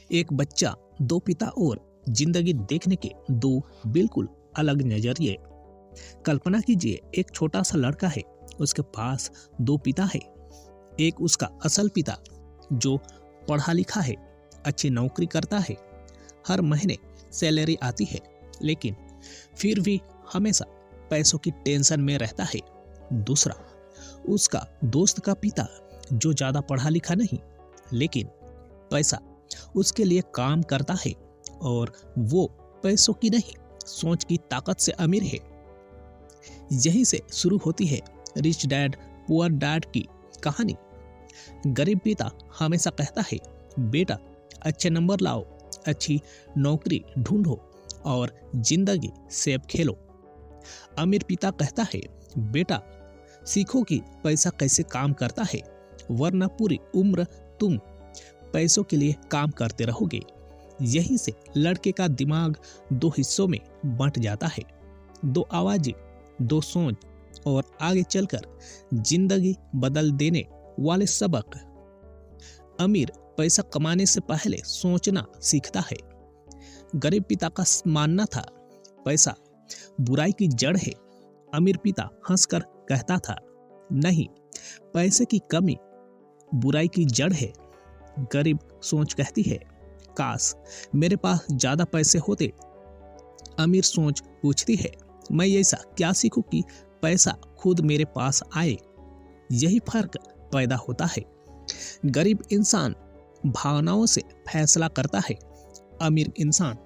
एक बच्चा, दो पिता और जिंदगी देखने के दो बिल्कुल अलग नजरिए। कल्पना कीजिए, एक छोटा सा लड़का है, उसके पास दो पिता है। एक उसका असल पिता जो पढ़ा लिखा है, अच्छी नौकरी करता है, हर महीने सैलरी आती है, लेकिन फिर भी हमेशा पैसों की टेंशन में रहता है। दूसरा उसका दोस्त का पिता जो ज्यादा पढ़ा लिखा नहीं, लेकिन पैसा उसके लिए काम करता है और वो पैसों की नहीं, सोच की ताकत से अमीर है। यहीं से शुरू होती है रिच डैड पुअर डैड की कहानी। गरीब पिता हमेशा कहता है, बेटा अच्छे नंबर लाओ, अच्छी नौकरी ढूंढो और जिंदगी सेब खेलो। अमीर पिता कहता है, बेटा सीखो कि पैसा कैसे काम करता है, वरना पूरी उम्र तुम पैसों के लिए काम करते रहोगे। यहीं से लड़के का दिमाग दो हिस्सों में बंट जाता है, दो आवाजें, दो सोच और आगे चलकर जिंदगी बदल देने वाले सबक। अमीर पैसा कमाने से पहले सोचना सीखता है। गरीब पिता का मानना था, पैसा बुराई की जड़ है। अमीर पिता हंसकर कहता था, नहीं, पैसे की कमी बुराई की जड़ है। गरीब सोच कहती है, काश मेरे पास ज्यादा पैसे होते। अमीर सोच पूछती है, मैं ऐसा क्या सीखूं कि पैसा खुद मेरे पास आए। यही फर्क पैदा होता है। गरीब इंसान भावनाओं से फैसला करता है, अमीर इंसान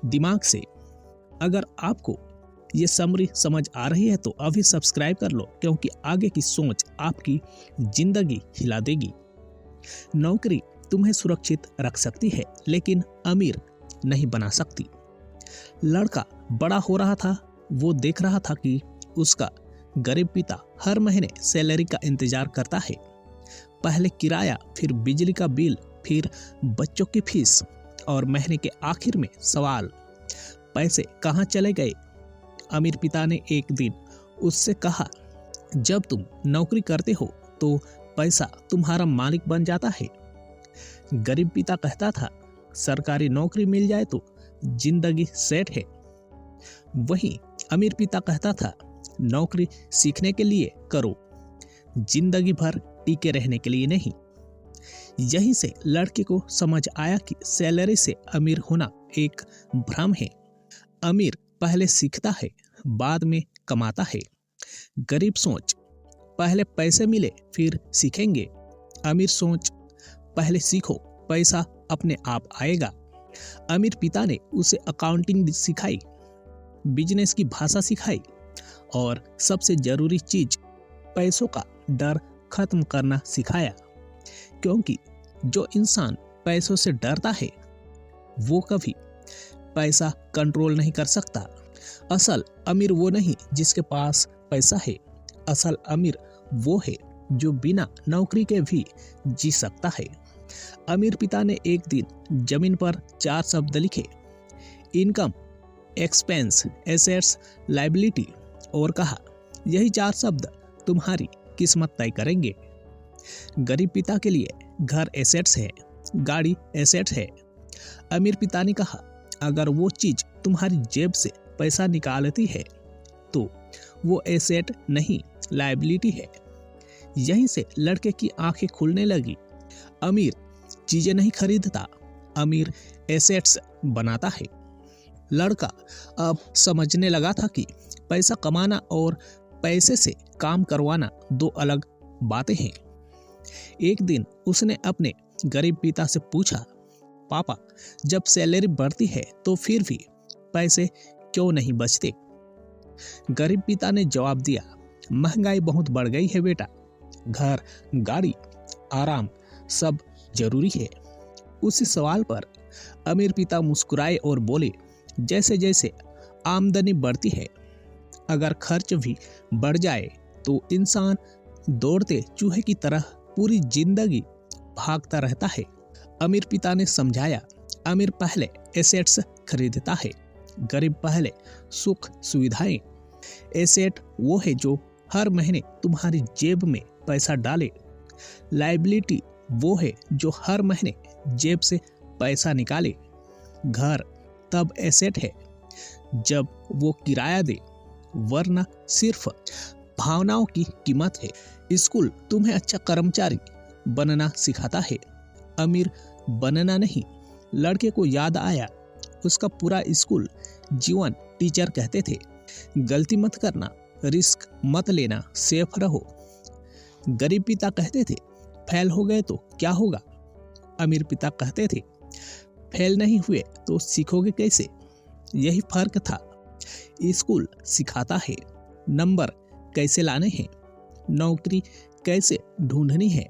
दिमाग से। अगर आपको ये समरी समझ आ रही है तो अभी सब्सक्राइब कर लो, क्योंकि आगे की सोच आपकी जिंदगी हिला देगी। नौकरी तुम्हें सुरक्षित रख सकती है, लेकिन अमीर नहीं बना सकती। लड़का बड़ा हो रहा था, वो देख रहा था कि उसका गरीब पिता हर महीने सैलरी का इंतजार करता है। पहले किराया, फिर बिजली का बिल, फिर बच्चों की फीस और महीने के आखिर में सवाल, पैसे कहाँ चले गए। अमीर पिता ने एक दिन उससे कहा, जब तुम नौकरी करते हो तो पैसा तुम्हारा मालिक बन जाता है। गरीब पिता कहता था, सरकारी नौकरी मिल जाए तो जिंदगी सेट है। वहीं अमीर पिता कहता था, नौकरी सीखने के लिए करो, जिंदगी भर टिके रहने के लिए नहीं। यहीं से लड़के को समझ आया कि सैलरी से अमीर होना एक भ्रम है। अमीर पहले सीखता है, बाद में कमाता है। गरीब सोच, पहले पैसे मिले फिर सीखेंगे। अमीर सोच, पहले सीखो, पैसा अपने आप आएगा। अमीर पिता ने उसे अकाउंटिंग सिखाई, बिजनेस की भाषा सिखाई और सबसे जरूरी चीज, पैसों का डर खत्म करना सिखाया। क्योंकि जो इंसान पैसों से डरता है वो कभी पैसा कंट्रोल नहीं कर सकता। असल अमीर वो नहीं जिसके पास पैसा है, असल अमीर वो है जो बिना नौकरी के भी जी सकता है। अमीर पिता ने एक दिन जमीन पर 4 शब्द लिखे, इनकम, एक्सपेंस, एसेट्स, लायबिलिटी, और कहा, यही 4 शब्द तुम्हारी किस्मत तय करेंगे। गरीब पिता के लिए घर एसेट्स है, गाड़ी एसेट्स है। अमीर पिता ने कहा, अगर वो चीज तुम्हारी जेब से पैसा निकालती है तो वो एसेट नहीं, लायबिलिटी है। यहीं से लड़के की आंखें खुलने लगी। अमीर चीजें नहीं खरीदता, अमीर एसेट्स बनाता है। लड़का अब समझने लगा था कि पैसा कमाना और पैसे से काम करवाना दो अलग बातें हैं। एक दिन उसने अपने गरीब पिता से पूछा, पापा, जब सैलरी बढ़ती है तो फिर भी पैसे क्यों नहीं बचते। गरीब पिता ने जवाब दिया, महंगाई बहुत बढ़ गई है बेटा, घर, गाड़ी, आराम सब जरूरी है। उसी सवाल पर अमीर पिता मुस्कुराए और बोले, जैसे जैसे आमदनी बढ़ती है, अगर खर्च भी बढ़ जाए तो इंसान दौड़ते चूहे की तरह पूरी जिंदगी भागता रहता है। अमीर पिता ने समझाया, अमीर पहले एसेट्स खरीदता है, गरीब पहले सुख सुविधाएं। एसेट वो है जो हर महीने तुम्हारी जेब में पैसा डाले, लायबिलिटी वो है जो हर महीने जेब से पैसा निकाले। घर तब एसेट है जब वो किराया दे, वरना सिर्फ भावनाओं की कीमत है। स्कूल तुम्हें अच्छा कर्मचारी बनना सिखाता है, अमीर बनना नहीं। लड़के को याद आया उसका पूरा स्कूल जीवन टीचर कहते थे, गलती मत करना, रिस्क मत लेना, सेफ रहो। गरीब पिता कहते थे, फेल हो गए तो क्या होगा। अमीर पिता कहते थे, फेल नहीं हुए तो सीखोगे कैसे। यही फर्क था। स्कूल सिखाता है नंबर कैसे लाने हैं, नौकरी कैसे ढूंढनी है,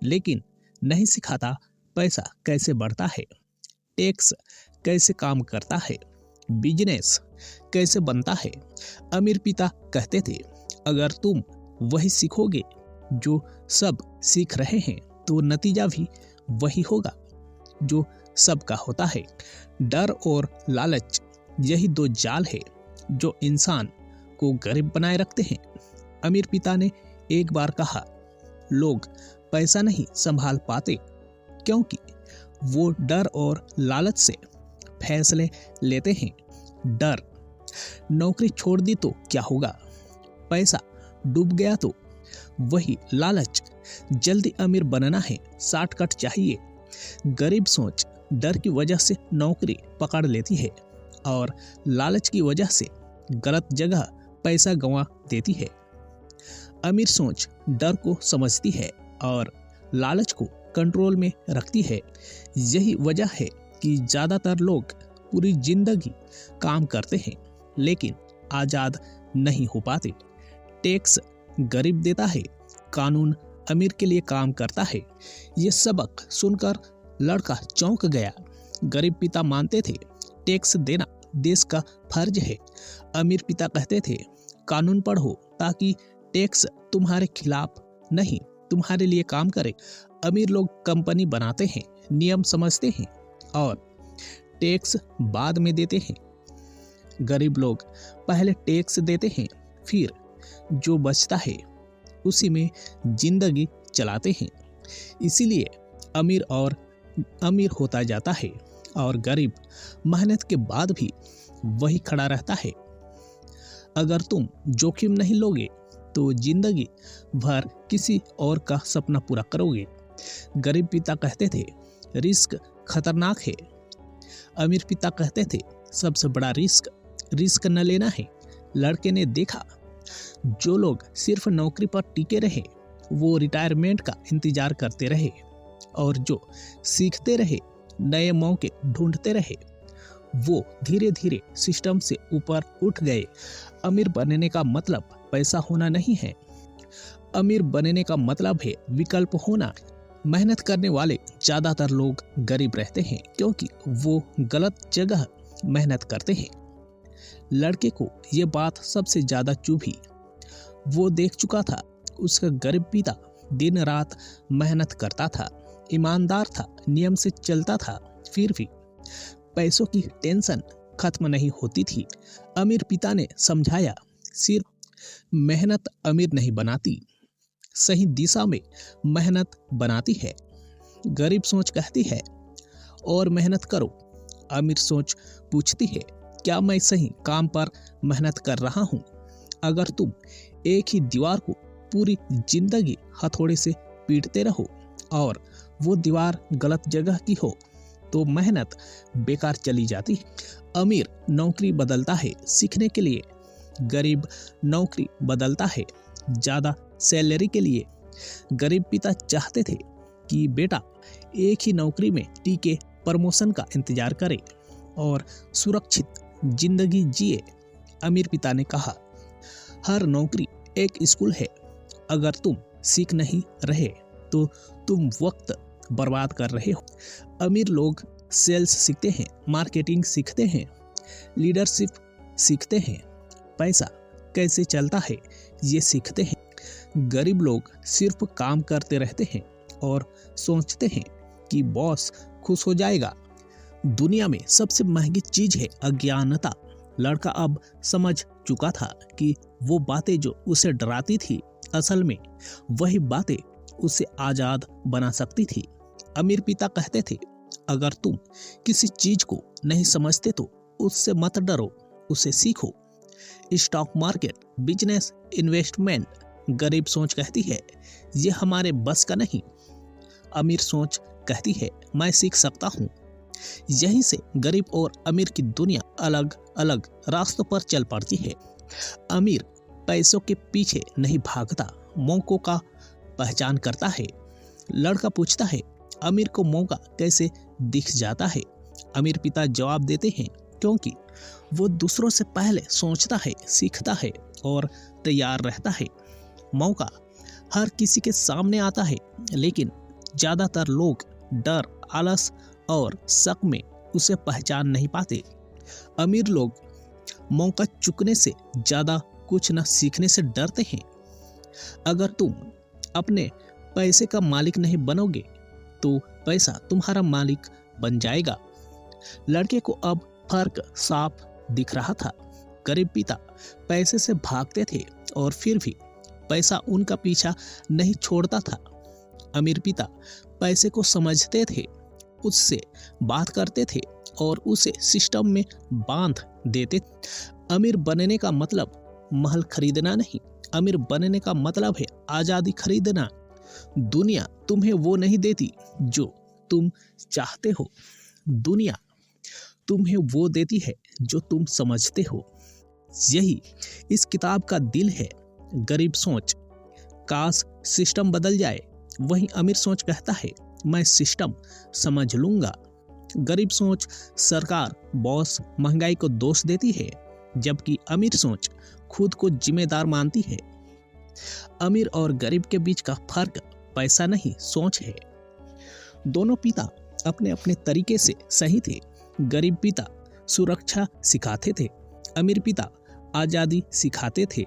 लेकिन नहीं सिखाता पैसा कैसे बढ़ता है, टैक्स कैसे काम करता है, बिजनेस कैसे बनता है। अमीर पिता कहते थे, अगर तुम वही सीखोगे जो सब सीख रहे हैं तो नतीजा भी वही होगा जो सबका होता है। डर और लालच यही दो जाल है जो इंसान को गरीब बनाए रखते हैं। अमीर पिता ने एक बार कहा, लोग पैसा नहीं संभाल पाते क्योंकि वो डर और लालच से फैसले लेते हैं। डर, नौकरी छोड़ दी तो क्या होगा, पैसा डूब गया तो। वही लालच, जल्दी अमीर बनना है, शॉर्टकट चाहिए। गरीब सोच डर की वजह से नौकरी पकड़ लेती है और लालच की वजह से गलत जगह पैसा गंवा देती है। अमीर सोच डर को समझती है और लालच को कंट्रोल में रखती है। यही वजह है कि ज़्यादातर लोग पूरी जिंदगी काम करते हैं लेकिन आज़ाद नहीं हो पाते। टैक्स गरीब देता है, कानून अमीर के लिए काम करता है। ये सबक सुनकर लड़का चौंक गया। गरीब पिता मानते थे टैक्स देना देश का फर्ज है। अमीर पिता कहते थे, कानून पढ़ो ताकि टैक्स तुम्हारे खिलाफ नहीं तुम्हारे लिए काम करे। अमीर लोग कंपनी बनाते हैं, नियम समझते हैं और टैक्स बाद में देते हैं। गरीब लोग पहले टैक्स देते हैं, फिर जो बचता है उसी में जिंदगी चलाते हैं। इसीलिए अमीर होता जाता है और गरीब मेहनत के बाद भी वही खड़ा रहता है। अगर तुम जोखिम नहीं लोगे तो जिंदगी भर किसी और का सपना पूरा करोगे। गरीब पिता कहते थे, रिस्क खतरनाक है। अमीर पिता कहते थे, सबसे बड़ा रिस्क न लेना है। लड़के ने देखा, जो लोग सिर्फ नौकरी पर टिके रहे वो रिटायरमेंट का इंतजार करते रहे और जो सीखते रहे, नए मौके ढूंढते रहे, वो धीरे धीरे सिस्टम से ऊपर उठ गए। अमीर बनने का मतलब पैसा होना नहीं है, अमीर बनने का मतलब है विकल्प होना। मेहनत करने वाले ज्यादातर लोग गरीब रहते हैं क्योंकि वो गलत जगह मेहनत करते हैं। लड़के को ये बात सबसे ज्यादा चुभी। वो देख चुका था उसका गरीब पिता दिन रात मेहनत करता था, ईमानदार था, नियम से चलता था, फिर भी पैसों की टेंशन खत्म नहीं होती थी। अमीर पिता ने समझाया, सिर्फ मेहनत अमीर नहीं बनाती, सही दिशा में मेहनत बनाती है। गरीब सोच कहती है और मेहनत करो, अमीर सोच पूछती है क्या मैं सही काम पर मेहनत कर रहा हूँ। अगर तुम एक ही दीवार को पूरी जिंदगी हथौड़े से पीटते रहो और वो दीवार गलत जगह की हो तो मेहनत बेकार चली जाती। अमीर नौकरी बदलता है सीखने के लिए, गरीब नौकरी बदलता है ज़्यादा सैलरी के लिए। गरीब पिता चाहते थे कि बेटा एक ही नौकरी में टिके प्रमोशन का इंतजार करे और सुरक्षित जिंदगी जिए। अमीर पिता ने कहा, हर नौकरी एक स्कूल है, अगर तुम सीख नहीं रहे तो तुम वक्त बर्बाद कर रहे हो। अमीर लोग सेल्स सीखते हैं, मार्केटिंग सीखते हैं, लीडरशिप सीखते हैं, पैसा कैसे चलता है ये सीखते हैं। गरीब लोग सिर्फ काम करते रहते हैं और सोचते हैं कि बॉस खुश हो जाएगा। दुनिया में सबसे महंगी चीज है अज्ञानता। लड़का अब समझ चुका था कि वो बातें जो उसे डराती थी असल में वही बातें उसे आजाद बना सकती थी। अमीर पिता कहते थे, अगर तुम किसी चीज को नहीं समझते तो उससे मत डरो, उसे सीखो। Stock market, business, investment. गरीब सोच कहती है ये हमारे बस का नहीं। अमीर सोच कहती है मैं सीख सकता हूँ। यहीं से गरीब और अमीर की दुनिया अलग अलग रास्तों पर चल पड़ती है। अमीर पैसों के पीछे नहीं भागता, मौकों का पहचान करता है। लड़का पूछता है अमीर को मौका कैसे दिख जाता है? अमीर पिता जवाब देते हैं क्योंकि वो दूसरों से पहले सोचता है, सीखता है और तैयार रहता है। मौका हर किसी के सामने आता है, लेकिन ज्यादातर लोग डर, आलस और शक में उसे पहचान नहीं पाते। अमीर लोग मौका चुकने से ज्यादा कुछ न सीखने से डरते हैं। अगर तुम अपने पैसे का मालिक नहीं बनोगे तो पैसा तुम्हारा मालिक बन जाएगा। लड़के को अब फर्क साफ दिख रहा था। गरीब पिता पैसे से भागते थे और फिर भी पैसा उनका पीछा नहीं छोड़ता था। अमीर पिता पैसे को समझते थे, उससे बात करते थे और उसे सिस्टम में बांध देते। अमीर बनने का मतलब महल खरीदना नहीं, अमीर बनने का मतलब है आजादी खरीदना। दुनिया तुम्हें वो नहीं देती जो तुम चाहते हो, दुनिया तुम्हें वो देती है जो तुम समझते हो। यही इस किताब का दिल है। गरीब सोच, काश सिस्टम बदल जाए। वहीं अमीर सोच कहता है मैं सिस्टम समझ लूंगा। गरीब सोच सरकार, बॉस, महंगाई को दोष देती है, जबकि अमीर सोच खुद को जिम्मेदार मानती है। अमीर और गरीब के बीच का फर्क पैसा नहीं, सोच है। दोनों पिता अपने अपने तरीके से सही थे। गरीब पिता सुरक्षा सिखाते थे, अमीर पिता आजादी सिखाते थे।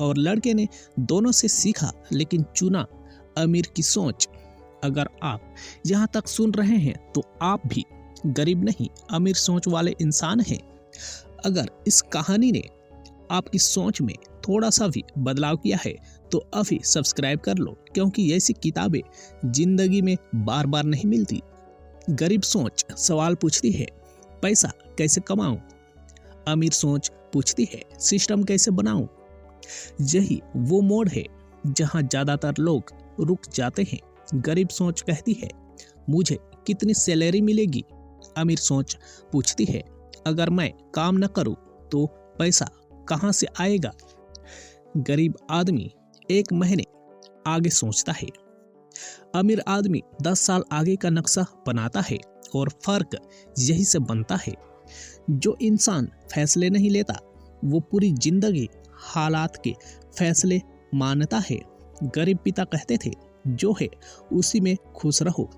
और लड़के ने दोनों से सीखा, लेकिन चुना अमीर की सोच। अगर आप यहाँ तक सुन रहे हैं तो आप भी गरीब नहीं, अमीर सोच वाले इंसान हैं। अगर इस कहानी ने आपकी सोच में थोड़ा सा भी बदलाव किया है तो अभी सब्सक्राइब कर लो, क्योंकि ऐसी किताबें जिंदगी में बार बार नहीं मिलती। गरीब सोच सवाल पूछती है पैसा कैसे कमाऊं? अमीर सोच पूछती है सिस्टम कैसे बनाऊं? यही वो मोड़ है जहां ज्यादातर लोग रुक जाते हैं। गरीब सोच कहती है मुझे कितनी सैलरी मिलेगी? अमीर सोच पूछती है अगर मैं काम न करूं तो पैसा कहां से आएगा? गरीब आदमी 1 महीने आगे सोचता है, अमीर आदमी 10 साल आगे का नक्शा बनाता है। और फर्क यही से बनता है। जो इंसान फैसले नहीं लेता वो पूरी जिंदगी हालात के फैसले मानता है। गरीब पिता कहते थे जो है उसी में खुश रहो।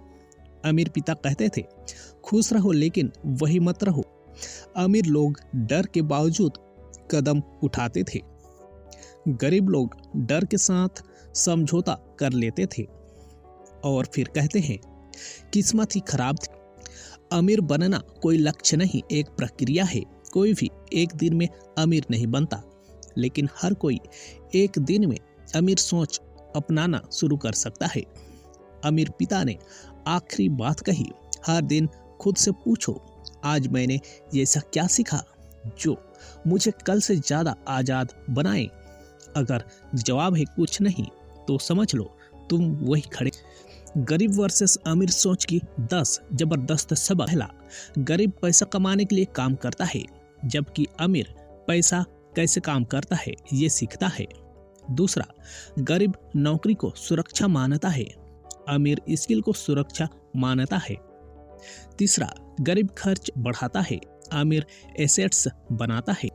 अमीर पिता कहते थे खुश रहो लेकिन वही मत रहो। अमीर लोग डर के बावजूद कदम उठाते थे, गरीब लोग डर के साथ समझौता कर लेते थे और फिर कहते हैं किस्मत ही खराब थी। अमीर बनना कोई लक्ष्य नहीं, एक प्रक्रिया है। कोई भी एक दिन में अमीर नहीं बनता, लेकिन हर कोई एक दिन में अमीर सोच अपनाना शुरू कर सकता है। अमीर पिता ने आखिरी बात कही, हर दिन खुद से पूछो आज मैंने ये ऐसा क्या सीखा जो मुझे कल से ज्यादा आजाद बनाए। अगर जवाब है कुछ नहीं तो समझ लो तुम वही खड़े। गरीब वर्सेस अमीर सोच की 10 जबरदस्त सबक। पहला, गरीब पैसा कमाने के लिए काम करता है, जबकि अमीर पैसा कैसे काम करता है ये सीखता है। दूसरा, गरीब नौकरी को सुरक्षा मानता है, अमीर स्किल को सुरक्षा मानता है। तीसरा, गरीब खर्च बढ़ाता है, अमीर एसेट्स बनाता है।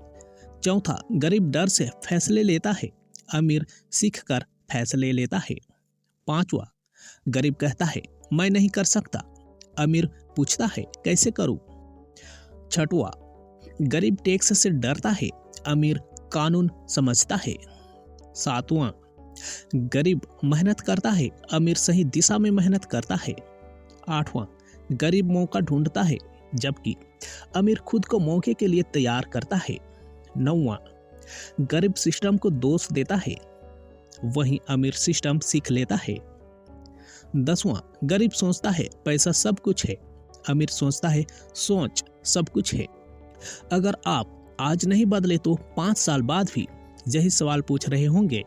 चौथा, गरीब डर से फैसले लेता है, अमीर सीखकर फैसले लेता है। पांचवा, गरीब कहता है मैं नहीं कर सकता, अमीर पूछता है कैसे करूं। छठवां, गरीब टैक्स से डरता है, अमीर कानून समझता है। सातवां, गरीब मेहनत करता है, अमीर सही दिशा में मेहनत करता है। आठवां, गरीब मौका ढूंढता है, जबकि अमीर खुद को मौके के लिए तैयार करता है। नौवां, गरीब सिस्टम को दोष देता है, वहीं अमीर सिस्टम सीख लेता है। 10वां, गरीब सोचता है पैसा सब कुछ है, अमीर सोचता है सोच सब कुछ है। अगर आप आज नहीं बदले तो 5 साल बाद भी यही सवाल पूछ रहे होंगे।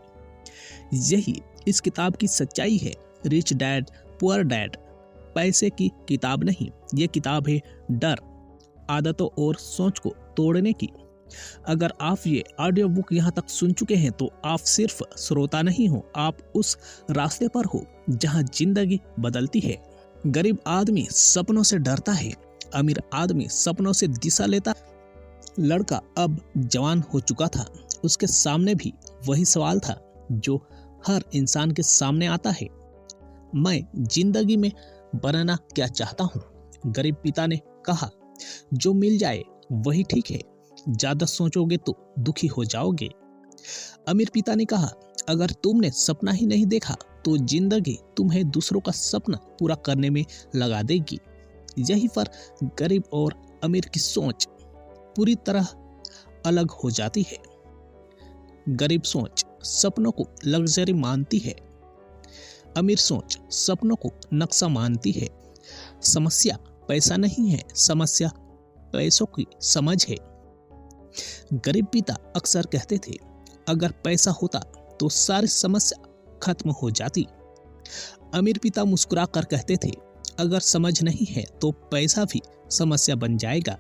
यही इस किताब की सच्चाई है। रिच डैड पुअर डैड पैसे की किताब नहीं, ये किताब है डर, आदतों और सोच को तोड़ने की। अगर आप ये ऑडियो बुक यहाँ तक सुन चुके हैं तो आप सिर्फ श्रोता नहीं हो, आप उस रास्ते पर हो जहाँ जिंदगी बदलती है। गरीब आदमी सपनों से डरता है, अमीर आदमी सपनों से दिशा लेता। लड़का अब जवान हो चुका था, उसके सामने भी वही सवाल था जो हर इंसान के सामने आता है, मैं जिंदगी में बनना क्या चाहता हूँ। गरीब पिता ने कहा जो मिल जाए वही ठीक है, ज्यादा सोचोगे तो दुखी हो जाओगे। अमीर पिता ने कहा अगर तुमने सपना ही नहीं देखा तो जिंदगी तुम्हें दूसरों का सपना पूरा करने में लगा देगी। यही पर गरीब और अमीर की सोच पूरी तरह अलग हो जाती है। गरीब सोच सपनों को लग्जरी मानती है, अमीर सोच सपनों को नक्शा मानती है। समस्या पैसा नहीं है, समस्या पैसों की समझ है। गरीब पिता अक्सर कहते थे अगर पैसा होता तो सारी समस्या खत्म हो जाती। अमीर पिता मुस्कुरा कर कहते थे अगर समझ नहीं है तो पैसा भी समस्या बन जाएगा।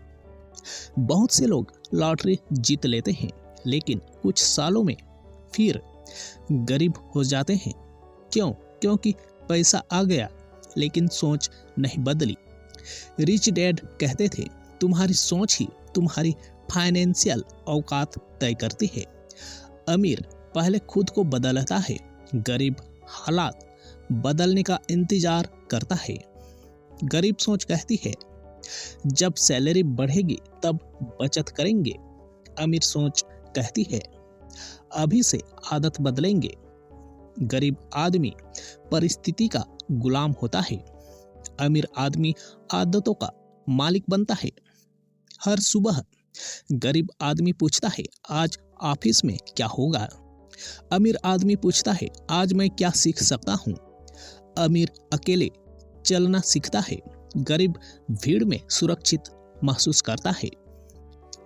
बहुत से लोग लॉटरी जीत लेते हैं लेकिन कुछ सालों में फिर गरीब हो जाते हैं। क्यों? क्योंकि पैसा आ गया लेकिन सोच नहीं बदली। रिच डैड कहते थे तुम्हारी सोच ही तुम्हारी फाइनेंशियल औकात तय करती है। अमीर पहले खुद को बदलता है, गरीब हालात बदलने का इंतजार करता है। गरीब सोच कहती है जब सैलरी बढ़ेगी तब बचत करेंगे। अमीर सोच कहती है अभी से आदत बदलेंगे। गरीब आदमी परिस्थिति का गुलाम होता है, अमीर आदमी आदतों का मालिक बनता है। हर सुबह गरीब आदमी पूछता है आज ऑफिस में क्या होगा। अमीर आदमी पूछता है आज मैं क्या सीख सकता हूँ। अमीर अकेले चलना सीखता है, गरीब भीड़ में सुरक्षित महसूस करता है।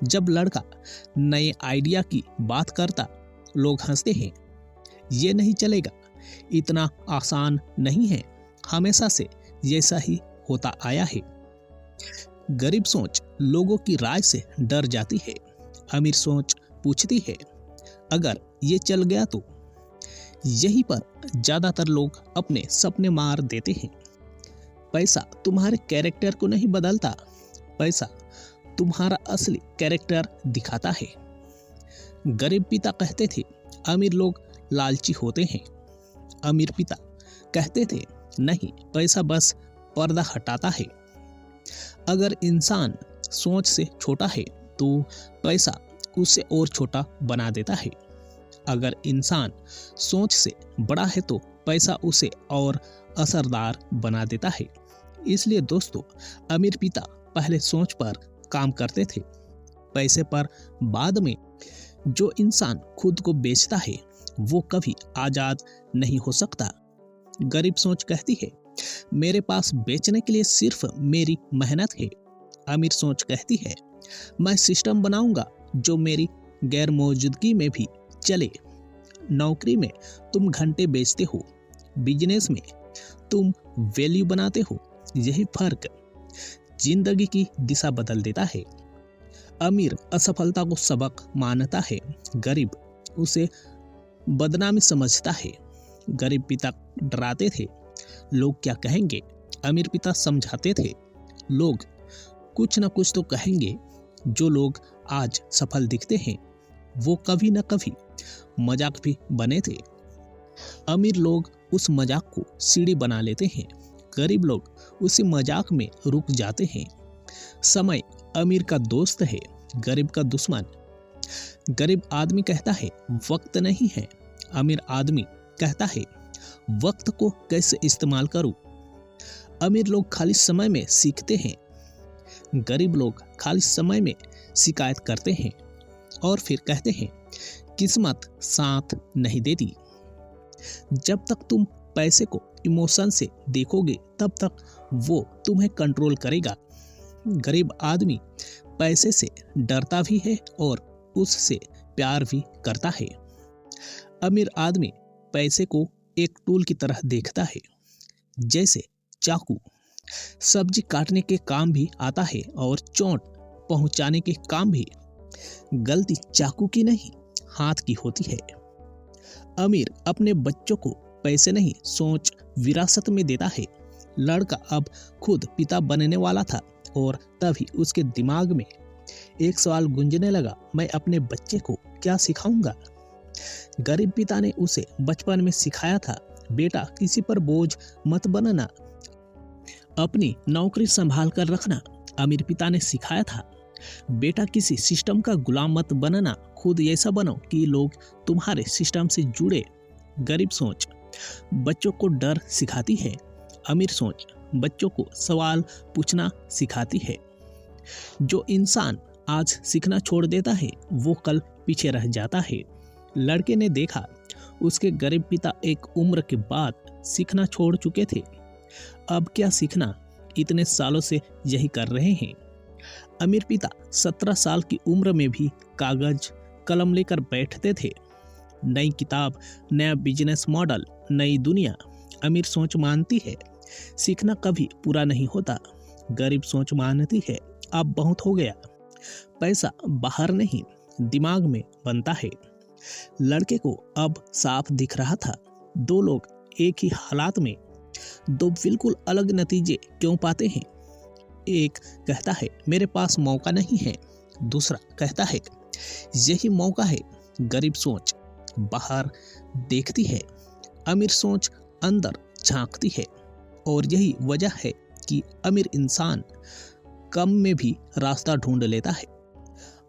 जब लड़का नए आइडिया की बात करता लोग हंसते हैं, ये नहीं चलेगा, इतना आसान नहीं है, हमेशा से जैसा ही होता आया है। गरीब सोच लोगों की राय से डर जाती है, अमीर सोच पूछती है अगर ये चल गया तो। यही पर ज्यादातर लोग अपने सपने मार देते हैं। पैसा तुम्हारे कैरेक्टर को नहीं बदलता, पैसा तुम्हारा असली कैरेक्टर दिखाता है। गरीब पिता कहते थे अमीर लोग लालची होते हैं, अमीर पिता कहते थे नहीं, पैसा बस पर्दा हटाता है। अगर इंसान सोच से छोटा है तो पैसा उसे और छोटा बना देता है। अगर इंसान सोच से बड़ा है तो पैसा उसे और असरदार बना देता है। इसलिए दोस्तों, अमीर पिता पहले सोच पर काम करते थे, पैसे पर बाद में। जो इंसान खुद को बेचता है वो कभी आजाद नहीं हो सकता। गरीब सोच कहती है मेरे पास बेचने के लिए सिर्फ मेरी मेहनत है। अमीर सोच कहती है मैं सिस्टम बनाऊंगा जो मेरी गैर मौजूदगी में भी चले। नौकरी में तुम घंटे बेचते हो, बिजनेस में तुम वैल्यू बनाते हो। यही फर्क जिंदगी की दिशा बदल देता है। अमीर असफलता को सबक मानता है, गरीब उसे बदनामी समझता है। गरीब पिता डराते थे लोग क्या कहेंगे, अमीर पिता समझाते थे लोग कुछ न कुछ तो कहेंगे। जो लोग आज सफल दिखते हैं वो कभी न कभी मजाक भी बने थे। अमीर लोग उस मजाक को सीढ़ी बना लेते हैं, गरीब लोग उसी मजाक में रुक जाते हैं। समय अमीर का दोस्त है, गरीब का दुश्मन। गरीब आदमी कहता है वक्त नहीं है, अमीर आदमी कहता है वक्त को कैसे इस्तेमाल करूं। अमीर लोग खाली समय में सीखते हैं, गरीब लोग खाली समय में शिकायत करते हैं और फिर कहते हैं किस्मत साथ नहीं देती। जब तक तुम पैसे को इमोशन से देखोगे तब तक वो तुम्हें कंट्रोल करेगा। गरीब आदमी पैसे से डरता भी है और उससे प्यार भी करता है। अमीर आदमी पैसे को एक टूल की तरह देखता है, जैसे चाकू सब्जी काटने के काम भी आता है और चोट पहुंचाने के काम भी। गलती चाकू की नहीं, हाथ की होती है। अमीर अपने बच्चों को पैसे नहीं, सोच विरासत में देता है। लड़का अब खुद पिता बनने वाला था और तभी उसके दिमाग में एक सवाल गूंजने लगा, मैं अपने बच्चे को क्या सिखाऊंगा? गरीब पिता ने उसे बचपन में सिखाया था, बेटा किसी पर बोझ मत बनना, अपनी नौकरी संभाल कर रखना। अमीर पिता ने सिखाया था, बेटा किसी सिस्टम का गुलाम मत बनना, खुद ऐसा बनो कि लोग तुम्हारे सिस्टम से जुड़े। गरीब सोच बच्चों को डर सिखाती है, अमीर सोच बच्चों को सवाल पूछना सिखाती है। जो इंसान आज सीखना छोड़ देता है वो कल पीछे रह जाता है। लड़के ने देखा उसके गरीब पिता एक उम्र के बाद सीखना छोड़ चुके थे। अब क्या सीखना, इतने सालों से यही कर रहे हैं। अमीर पिता 17 साल की उम्र में भी कागज कलम लेकर बैठते थे। नई किताब, नया बिजनेस मॉडल, नई दुनिया। अमीर सोच मानती है सीखना कभी पूरा नहीं होता। गरीब सोच मानती है अब बहुत हो गया। पैसा बाहर नहीं, दिमाग में बनता है। लड़के को अब साफ दिख रहा था, दो लोग एक ही हालात में दो बिल्कुल अलग नतीजे क्यों पाते हैं। एक कहता है मेरे पास मौका नहीं है, दूसरा कहता है यही मौका है। गरीब सोच बाहर देखती है, अमीर सोच अंदर झांकती है। और यही वजह है कि अमीर इंसान कम में भी रास्ता ढूंढ लेता है।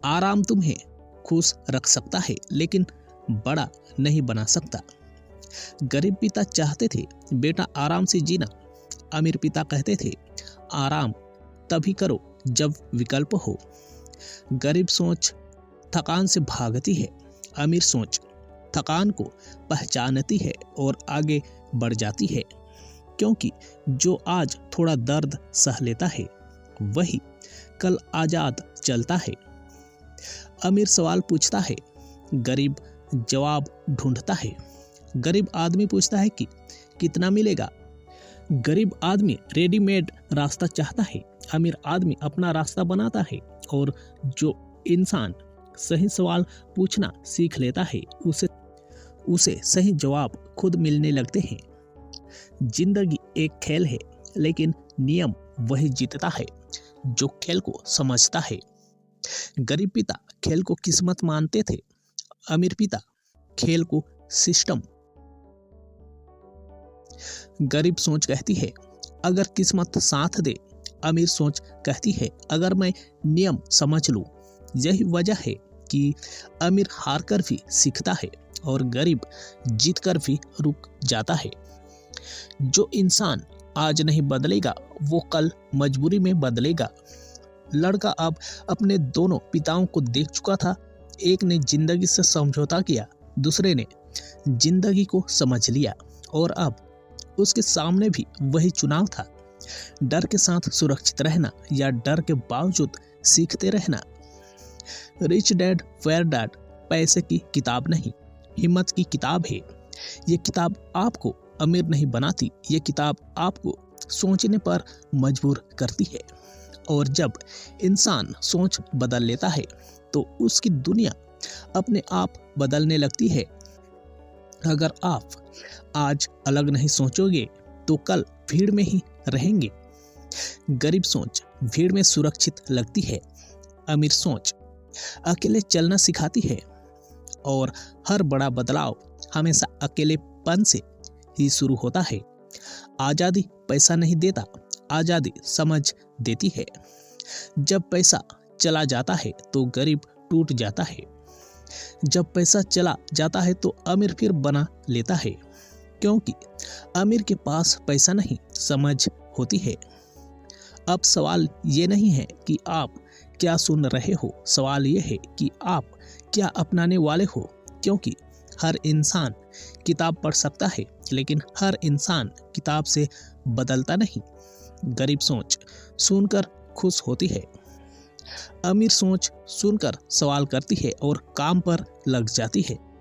आराम तुम्हें खुश रख सकता है लेकिन बड़ा नहीं बना सकता। गरीब पिता चाहते थे बेटा आराम से जीना, अमीर पिता कहते थे आराम तभी करो जब विकल्प हो। गरीब सोच थकान से भागती है, अमीर सोच थकान को पहचानती है और आगे बढ़ जाती है। क्योंकि जो आज थोड़ा दर्द सह लेता है वही कल आजाद चलता है। अमीर सवाल पूछता है, गरीब जवाब ढूंढता है। गरीब आदमी पूछता है कि कितना मिलेगा। गरीब आदमी रेडीमेड रास्ता चाहता है, अमीर आदमी अपना रास्ता बनाता है। और जो इंसान सही सवाल पूछना सीख लेता है उसे सही जवाब खुद मिलने लगते हैं। जिंदगी एक खेल है लेकिन नियम वही जीतता है जो खेल को समझता है। गरीब पिता खेल को किस्मत मानते थे, अमीर पिता खेल को सिस्टम। गरीब सोच कहती है अगर किस्मत साथ दे, अमीर सोच कहती है अगर मैं नियम समझ लूं। यही वजह है कि अमीर हारकर भी सीखता है और गरीब जीतकर भी रुक जाता है। जो इंसान आज नहीं बदलेगा वो कल मजबूरी में बदलेगा। लड़का अब अपने दोनों पिताओं को देख चुका था। एक ने जिंदगी से समझौता किया, दूसरे ने जिंदगी को समझ लिया और अब उसके सामने भी वही चुनाव था, डर के साथ सुरक्षित रहना या डर के बावजूद सीखते रहना। रिच डैड पुअर डैड पैसे की किताब नहीं, हिम्मत की किताब है। ये किताब आपको अमीर नहीं बनाती, ये किताब आपको सोचने पर मजबूर करती है। और जब इंसान सोच बदल लेता है तो उसकी दुनिया अपने आप बदलने लगती है। अगर आप आज अलग नहीं सोचोगे तो कल भीड़ में ही रहेंगे। गरीब सोच भीड़ में सुरक्षित लगती है, अमीर सोच अकेले चलना सिखाती है। और हर बड़ा बदलाव हमेशा अकेलेपन से ही शुरू होता है। आजादी पैसा नहीं देता, आजादी समझ देती है। जब पैसा चला जाता है तो गरीब टूट जाता है, जब पैसा चला जाता है तो अमीर फिर बना लेता है। क्योंकि अमीर के पास पैसा नहीं, समझ होती है। अब सवाल ये नहीं है कि आप क्या सुन रहे हो, सवाल ये है कि आप क्या अपनाने वाले हो। क्योंकि हर इंसान किताब पढ़ सकता है लेकिन हर इंसान किताब से बदलता नहीं। गरीब सोच सुनकर खुश होती है। अमीर सोच सुनकर सवाल करती है और काम पर लग जाती है।